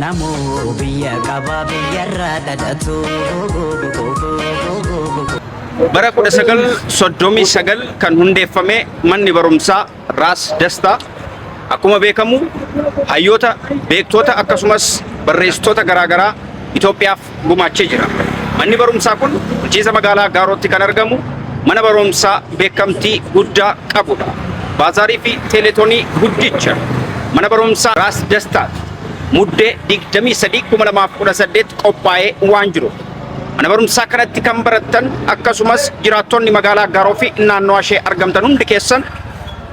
Namu biya kaba biya radadatu. Bara 1939 kan hundeeffame manni barumsaa Raas Dastaa akkuma beekamu hayyoota beektoota akkasumas barreessitoota garaagaraa Itoophiyaaf gumaachee jira. Manni barumsaa kun bulchiinsa magaalaa Gaarootti kan argamu mana barumsaa beekamtii guddaa qabudha. Baazaarii fi teeletoonii guddicha mana barumsaa Raas Dastaa muddee 23/2018 qophaa'ee waan jiru. Mana barumsaa kanatti kan baratan akkasumas jiraattonni magaalaa Gaaroo fi naannoo ishee argamtan hundi keessan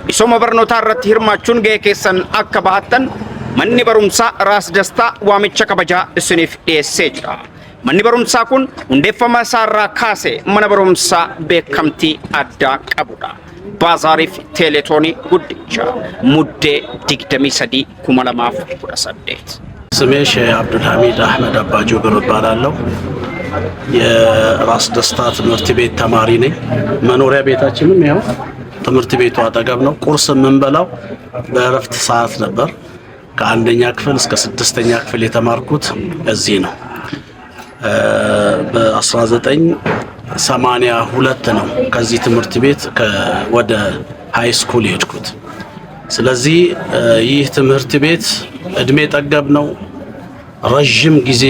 misooma barnootaa irratti hirmaachuun gahee keessan akka bahattan manni barumsaa Raas Dastaa waamicha kabajaa isiniif dhiyeessee jira. Manni barumsaa kun hundeeffama isaarraa kaasee mana barumsaa beekamtii addaa qabudha. Baazaarii fi teeletoonii guddicha muddee 23/2018 ስሜ ሼህ አብዱልሐሚድ አህመድ አባጆ ብር እባላለሁ። የራስ ደስታ ትምህርት ቤት ተማሪ ነኝ። መኖሪያ ቤታችንም ያው ትምህርት ቤቱ አጠገብ ነው። ቁርስ የምንበላው በእረፍት ሰዓት ነበር። ከአንደኛ ክፍል እስከ ስድስተኛ ክፍል የተማርኩት እዚህ ነው። በ1982 ነው ከዚህ ትምህርት ቤት ወደ ሃይ ስኩል የሄድኩት። ስለዚህ ይህ ትምህርት ቤት እድሜ ጠገብ ነው። ረጅም ጊዜ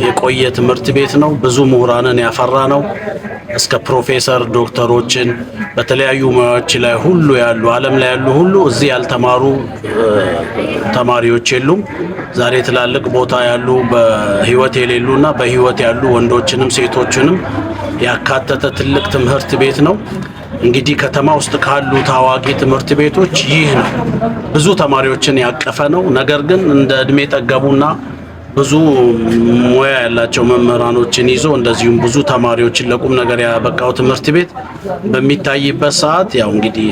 የቆየ ትምህርት ቤት ነው። ብዙ ምሁራንን ያፈራ ነው። እስከ ፕሮፌሰር ዶክተሮችን በተለያዩ ሙያዎች ላይ ሁሉ ያሉ ዓለም ላይ ያሉ ሁሉ እዚህ ያልተማሩ ተማሪዎች የሉም። ዛሬ ትላልቅ ቦታ ያሉ በህይወት የሌሉና በህይወት ያሉ ወንዶችንም ሴቶችንም ያካተተ ትልቅ ትምህርት ቤት ነው። እንግዲህ ከተማ ውስጥ ካሉ ታዋቂ ትምህርት ቤቶች ይህ ነው። ብዙ ተማሪዎችን ያቀፈ ነው። ነገር ግን እንደ እድሜ ጠገቡና ብዙ ሙያ ያላቸው መምህራኖችን ይዞ እንደዚሁም ብዙ ተማሪዎችን ለቁም ነገር ያበቃው ትምህርት ቤት በሚታይበት ሰዓት ያው እንግዲህ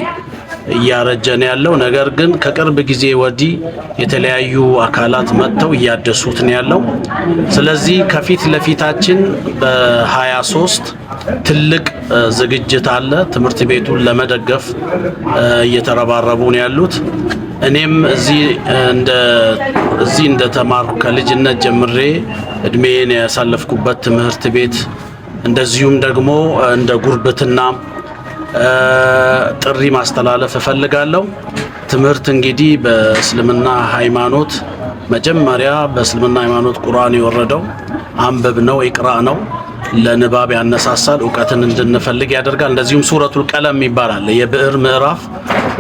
እያረጀን ያለው ነገር ግን ከቅርብ ጊዜ ወዲህ የተለያዩ አካላት መጥተው እያደሱት ነው ያለው። ስለዚህ ከፊት ለፊታችን በ23 ትልቅ ዝግጅት አለ። ትምህርት ቤቱን ለመደገፍ እየተረባረቡ ነው ያሉት። እኔም እዚህ እንደተማርኩ ከልጅነት ጀምሬ እድሜን ያሳለፍኩበት ትምህርት ቤት እንደዚሁም ደግሞ እንደ ጉርብትና ጥሪ ማስተላለፍ እፈልጋለሁ። ትምህርት እንግዲህ በእስልምና ሃይማኖት መጀመሪያ በእስልምና ሃይማኖት ቁርአን የወረደው አንበብ ነው፣ ኢቅራ ነው። ለንባብ ያነሳሳል፣ ዕውቀትን እንድንፈልግ ያደርጋል። እንደዚሁም ሱረቱል ቀለም ይባላል። የብዕር ምዕራፍ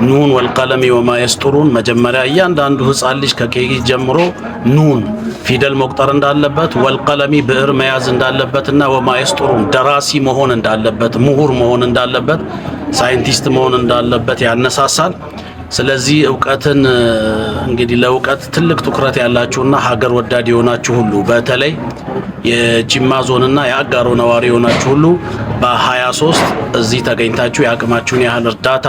ኑን ወልቀለም ወማ የስጡሩን መጀመሪያ እያንዳንዱ ህፃን ልጅ ከኬጂ ጀምሮ ኑን ፊደል መቁጠር እንዳለበት፣ ወልቀለሚ ብዕር መያዝ እንዳለበትና ወማ የስጡሩን ደራሲ መሆን እንዳለበት፣ ምሁር መሆን እንዳለበት፣ ሳይንቲስት መሆን እንዳለበት ያነሳሳል። ስለዚህ ዕውቀትን እንግዲህ ለዕውቀት ትልቅ ትኩረት ያላችሁና ሀገር ወዳድ የሆናችሁ ሁሉ በተለይ የጂማ ዞንና የአጋሮ ነዋሪ የሆናችሁ ሁሉ በ23 እዚህ ተገኝታችሁ የአቅማችሁን ያህል እርዳታ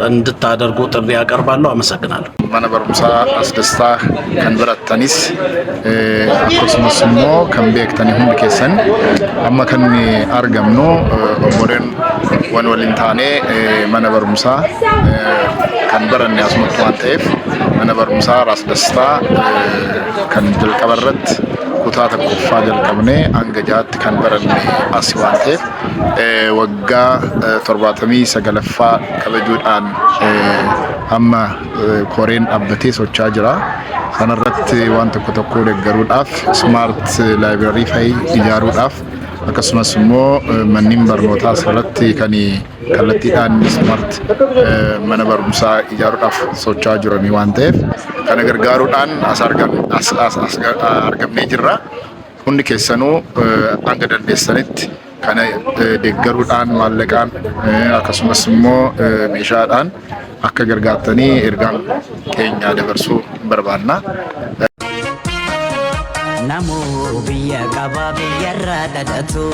እንድታደርጉ ጥሪ ያቀርባለሁ። አመሰግናለሁ። mana barumsaa Raas Dastaa kan barattanis akkasumas immoo kan beektanii hundi keessan amma kan argamnu obboleen waliin taanee mana barumsaa kan baranne asumatti waan ta'eef mana barumsaa Raas Dastaa kan jalqaba irratti kutaa tokkoffaa jalqabnee hanga jaatti kan baranne as waan ta'eef waggaa 79ffaa kabajuudhaan amma koreen dhaabbatee socho'aa jira. Sanarratti waan tokko deeggaruudhaaf smart library fa'i ijaaruudhaaf akkasumas immoo manneen barnootaa asirratti kan kallattiidhaan smart mana barumsaa ijaaruudhaaf socho'aa jiranii waan ta'eef kana gargaaruudhaan as argamnee jirra. Hundi keessanuu hanga dandeessanitti kana deeggaruudhaan maallaqaan akkasumas immoo meeshaadhaan akka gargaartanii ergaan keenya dabarsuu barbaadna. Namu biya kaba biya radadatu.